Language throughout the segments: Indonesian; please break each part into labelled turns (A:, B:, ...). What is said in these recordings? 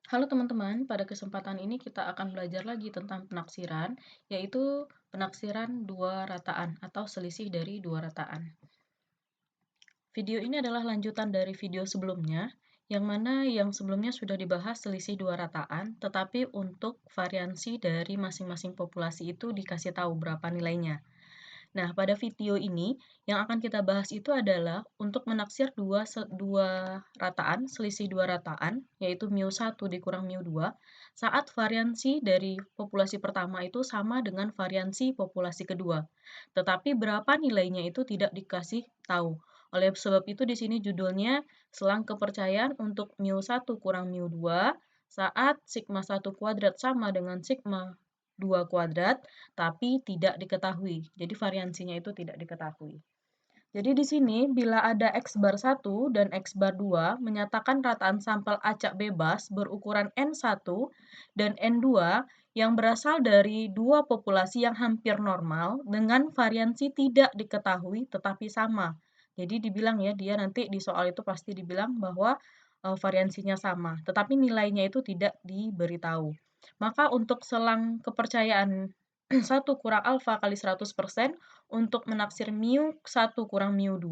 A: Halo teman-teman, pada kesempatan ini kita akan belajar lagi tentang penaksiran, yaitu penaksiran dua rataan atau selisih dari dua rataan. Video ini adalah lanjutan dari video sebelumnya, yang mana yang sebelumnya sudah dibahas selisih dua rataan, tetapi untuk variansi dari masing-masing populasi itu dikasih tahu berapa nilainya. Nah, pada video ini yang akan kita bahas itu adalah untuk menaksir dua rataan, selisih dua rataan, yaitu mu1 dikurang mu2, saat variansi dari populasi pertama itu sama dengan variansi populasi kedua. Tetapi berapa nilainya itu tidak dikasih tahu. Oleh sebab itu di sini judulnya selang kepercayaan untuk mu1 kurang mu2 saat sigma 1 kuadrat sama dengan sigma 2 kuadrat tapi tidak diketahui. Jadi variansinya itu tidak diketahui. Jadi di sini bila ada X bar 1 dan X bar 2 menyatakan rataan sampel acak bebas berukuran N1 dan N2 yang berasal dari dua populasi yang hampir normal dengan variansi tidak diketahui tetapi sama. Jadi dibilang ya, dia nanti di soal itu pasti dibilang bahwa variansinya sama, tetapi nilainya itu tidak diberitahu. Maka untuk selang kepercayaan 1 kurang alfa kali 100% untuk menaksir mu1 kurang mu2,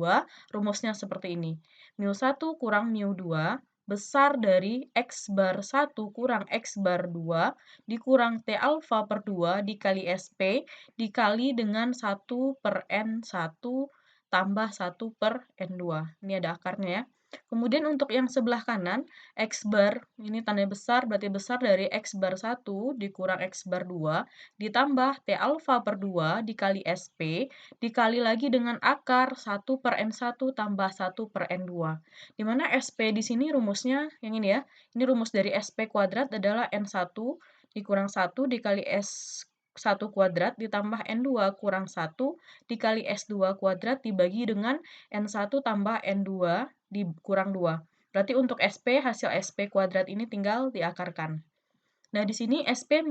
A: rumusnya seperti ini. mu1 kurang mu2 besar dari X bar 1 kurang X bar 2 dikurang T alfa per 2 dikali SP dikali dengan 1 per N1 tambah 1 per N2. Ini ada akarnya ya. Kemudian untuk yang sebelah kanan, X bar, ini tanda besar, berarti besar dari X bar 1 dikurang X bar 2, ditambah T alfa per 2 dikali SP, dikali lagi dengan akar 1 per N1 tambah 1 per N2. Di mana SP di sini rumusnya, yang ini ya, ini rumus dari SP kuadrat adalah N1 dikurang 1 dikali S1 kuadrat ditambah N2 kurang 1 dikali S2 kuadrat dibagi dengan N1 tambah N2 dikurang 2. Berarti untuk SP, hasil SP kuadrat ini tinggal diakarkan. Nah, di sini SP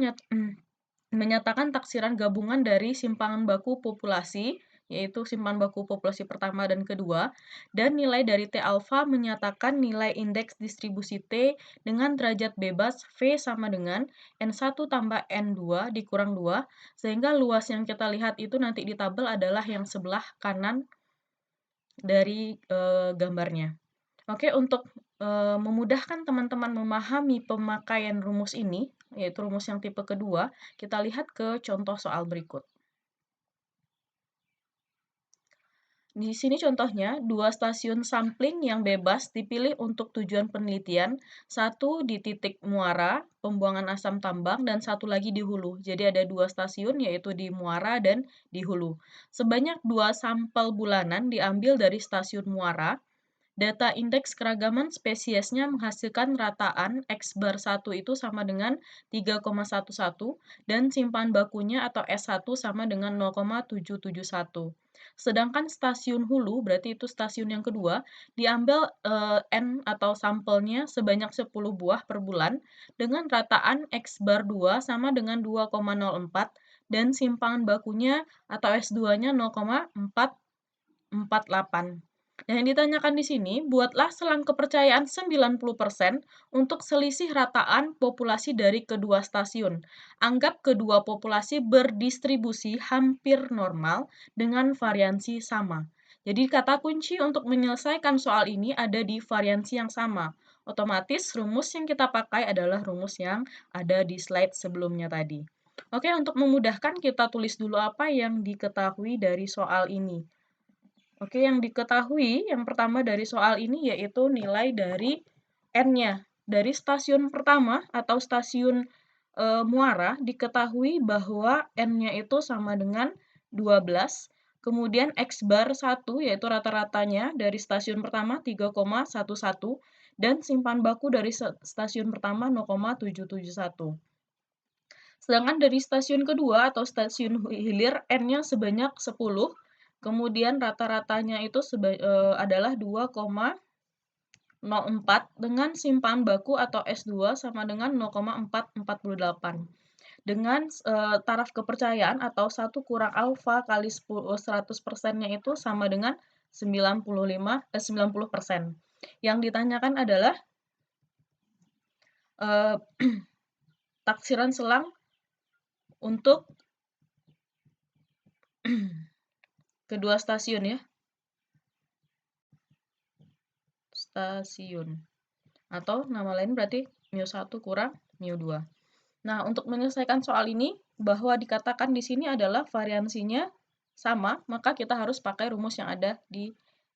A: menyatakan taksiran gabungan dari simpangan baku populasi, yaitu simpangan baku populasi pertama dan kedua, dan nilai dari T alfa menyatakan nilai indeks distribusi T dengan derajat bebas V sama dengan N1 tambah N2 dikurang 2, sehingga luas yang kita lihat itu nanti di tabel adalah yang sebelah kanan dari gambarnya. Oke, untuk memudahkan teman-teman memahami pemakaian rumus ini, yaitu rumus yang tipe kedua, kita lihat ke contoh soal berikut. Di sini contohnya, dua stasiun sampling yang bebas dipilih untuk tujuan penelitian, satu di titik muara, pembuangan asam tambang, dan satu lagi di hulu. Jadi ada dua stasiun, yaitu di muara dan di hulu. Sebanyak dua sampel bulanan diambil dari stasiun muara. Data indeks keragaman spesiesnya menghasilkan rataan X bar 1 itu sama dengan 3,11 dan simpan bakunya atau S1 sama dengan 0,771. Sedangkan stasiun hulu, berarti itu stasiun yang kedua, diambil N atau sampelnya sebanyak 10 buah per bulan dengan rataan X bar 2 sama dengan 2,04 dan simpangan bakunya atau S2-nya 0,448. Nah, yang ditanyakan di sini, buatlah selang kepercayaan 90% untuk selisih rataan populasi dari kedua stasiun. Anggap kedua populasi berdistribusi hampir normal dengan variansi sama. Jadi kata kunci untuk menyelesaikan soal ini ada di variansi yang sama. Otomatis rumus yang kita pakai adalah rumus yang ada di slide sebelumnya tadi. Oke, untuk memudahkan kita tulis dulu apa yang diketahui dari soal ini. Oke, yang diketahui yang pertama dari soal ini yaitu nilai dari N-nya. Dari stasiun pertama atau stasiun Muara diketahui bahwa N-nya itu sama dengan 12, kemudian X bar 1 yaitu rata-ratanya dari stasiun pertama 3,11 dan simpan baku dari stasiun pertama 0,771. Sedangkan dari stasiun kedua atau stasiun hilir N-nya sebanyak 10, kemudian rata-ratanya itu adalah 2,04 dengan simpan baku atau S2 sama dengan 0,448. Dengan taraf kepercayaan atau 1 kurang alfa kali 100%-nya itu sama dengan 90%. Yang ditanyakan adalah eh, taksiran selang untuk kedua stasiun ya, stasiun. Atau nama lain berarti mu1 kurang mu2. Nah, untuk menyelesaikan soal ini, bahwa dikatakan di sini adalah variansinya sama, maka kita harus pakai rumus yang ada di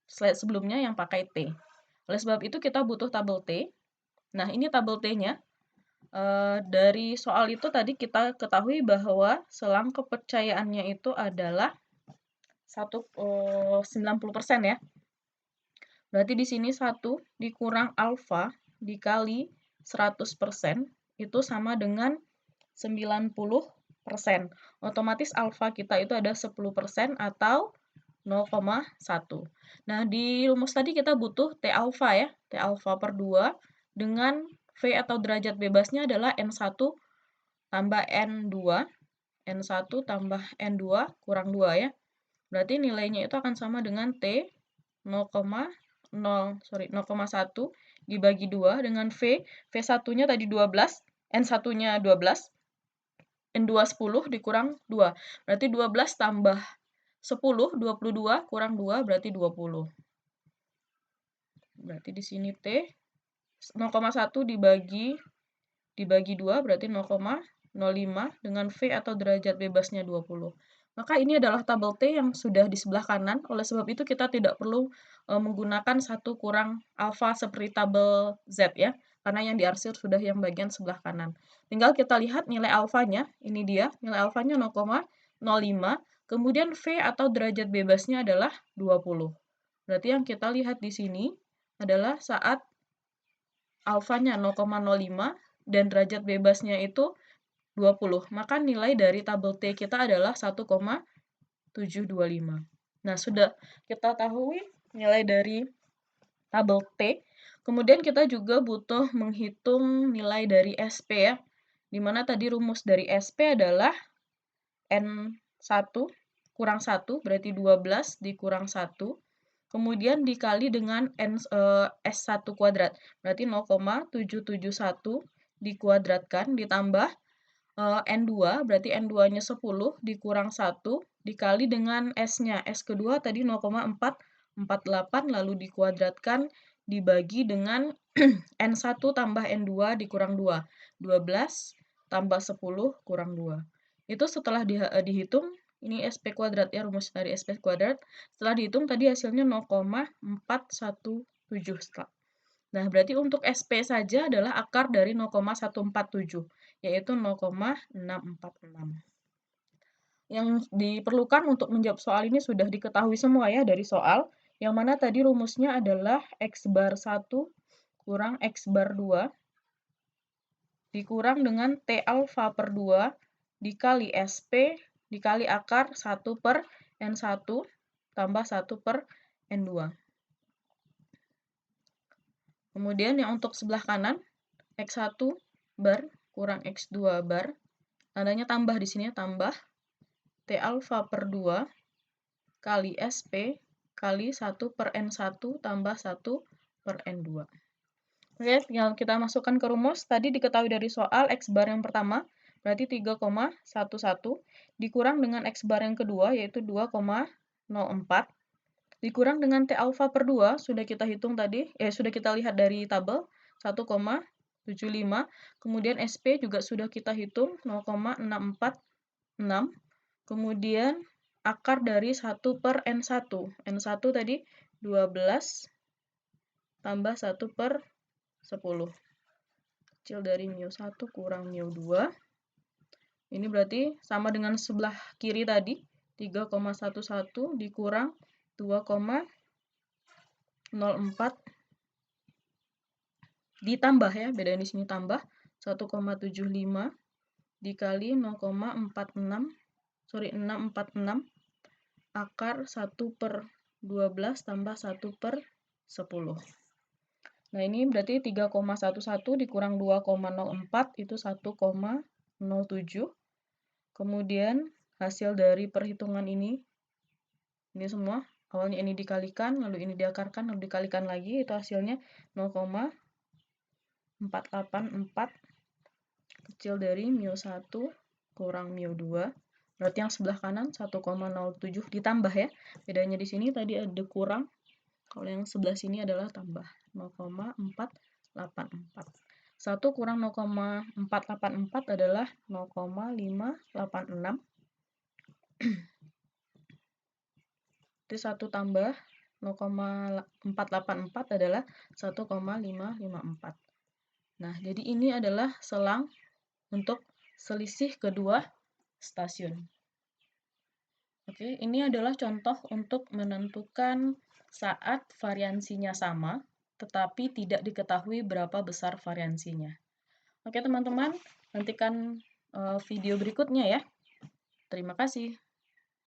A: slide sebelumnya yang pakai T. Oleh sebab itu, kita butuh tabel T. Nah, ini tabel T-nya. Dari soal itu tadi kita ketahui bahwa selang kepercayaannya itu adalah 90% ya. Berarti di sini 1 dikurang alfa dikali 100% itu sama dengan 90%. Otomatis alfa kita itu ada 10% atau 0,1. Nah, di rumus tadi kita butuh T alfa ya. T alfa per 2 dengan V atau derajat bebasnya adalah N1 tambah N2. N1 tambah N2 kurang 2 ya. Berarti nilainya itu akan sama dengan T 0,1 dibagi 2 dengan V. V1-nya tadi 12, N1-nya 12, N2 10 dikurang 2. Berarti 12 tambah 10, 22 kurang 2 berarti 20. Berarti di sini T 0,1 dibagi 2 berarti 0,05 dengan V atau derajat bebasnya 20. Maka ini adalah tabel T yang sudah di sebelah kanan. Oleh sebab itu kita tidak perlu menggunakan 1 kurang alfa seperti tabel Z ya. Karena yang diarsir sudah yang bagian sebelah kanan. Tinggal kita lihat nilai alfanya. Ini dia, nilai alfanya 0,05. Kemudian V atau derajat bebasnya adalah 20. Berarti yang kita lihat di sini adalah saat alfanya 0,05 dan derajat bebasnya itu 20. Maka nilai dari tabel T kita adalah 1,725. Nah, sudah kita tahu nilai dari tabel T. Kemudian kita juga butuh menghitung nilai dari SP ya. Dimana tadi rumus dari SP adalah N1 kurang 1, berarti 12 dikurang 1. Kemudian dikali dengan S1 kuadrat. Berarti 0,771 dikuadratkan ditambah N2, berarti N2-nya 10 dikurang 1 dikali dengan S-nya. S kedua tadi 0,448 lalu dikuadratkan dibagi dengan N1 tambah N2 dikurang 2. 12 tambah 10 kurang 2. Itu setelah dihitung, ini SP kuadrat ya, rumus dari SP kuadrat. Setelah dihitung tadi hasilnya 0,417. Nah, berarti untuk SP saja adalah akar dari 0,147, yaitu 0,646. Yang diperlukan untuk menjawab soal ini sudah diketahui semua ya dari soal, yang mana tadi rumusnya adalah X bar 1 kurang X bar 2 dikurang dengan T alfa per 2 dikali SP dikali akar 1 per N1 tambah 1 per N2. Kemudian yang untuk sebelah kanan, X1 bar kurang X2 bar, tandanya tambah di sini, tambah T alfa per 2 kali SP kali 1 per N1 tambah 1 per N2. Oke, tinggal kita masukkan ke rumus. Tadi diketahui dari soal X bar yang pertama, berarti 3,11, dikurang dengan X bar yang kedua, yaitu 2,04, dikurang dengan T alfa per 2, sudah kita hitung tadi, sudah kita lihat dari tabel, 1,75, kemudian SP juga sudah kita hitung, 0,646, kemudian akar dari 1 per N1. N1 tadi 12 tambah 1 per 10. Kecil dari mu1 kurang mu2. Ini berarti sama dengan sebelah kiri tadi, 3,11 dikurang 2,04 ditambah ya, beda di sini tambah 1,75 dikali 646 akar 1 per 12 tambah 1 per 10. Nah, ini berarti 3,11 dikurang 2,04 itu 1,07. Kemudian hasil dari perhitungan ini semua, awalnya ini dikalikan, lalu ini diakarkan, lalu dikalikan lagi, itu hasilnya 0,725. 484 kecil dari mu1 kurang mu2. Berarti yang sebelah kanan 1,07 ditambah ya. Bedanya di sini tadi ada kurang, kalau yang sebelah sini adalah tambah 0,484. 1 kurang 0,484 adalah 0,586. Jadi 1 tambah 0,484 adalah 1,554. Nah, jadi ini adalah selang untuk selisih kedua stasiun. Oke, ini adalah contoh untuk menentukan saat variansinya sama, tetapi tidak diketahui berapa besar variansinya. Oke, teman-teman, nantikan video berikutnya ya. Terima kasih.